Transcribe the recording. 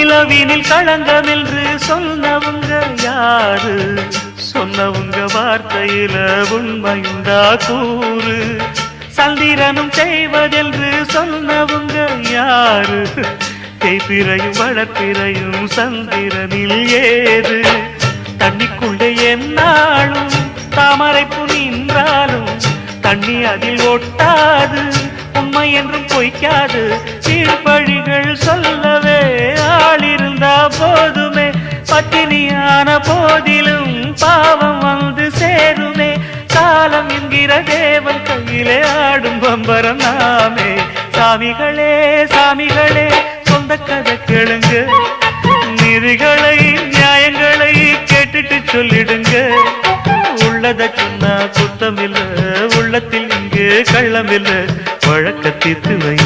நிலவினில் களங்கம் என்று சொன்னவங்க யாரு? சொன்னவங்க வார்த்தையில உண்மையுண்டா கூறு? சந்திரனும் செய்வதென்று சொன்னவங்க யாரு? தேய்பிரையும் வளர்ப்பிரையும் சந்திரனில் ஏது? தண்ணிக்குள்ளே என்னாலும் தாமரைப்பு நின்றாலும் தண்ணி அதில் ஒட்டாது, உண்மை என்றும் பொய்க்காது. கீழ்பழிகள் சொல்லவே ஆளிருந்தா போதுமே, பட்டினியான போதிலும் பாவம் வந்து சேருமே. காலம் என்கிற தேவன் கையிலே ஆடும் பம்பரம் நாமே. சாமிகளே சாமிகளே சொந்த கதை கேளுங்க, நிதிகளை நியாயங்களை கேட்டுட்டு சொல்லிடுங்க. உள்ளத சொன்னா குத்தமில்ல, உள்ளத்தில் இங்கு கள்ளமில்ல, வழக்க தீர்த்து வை.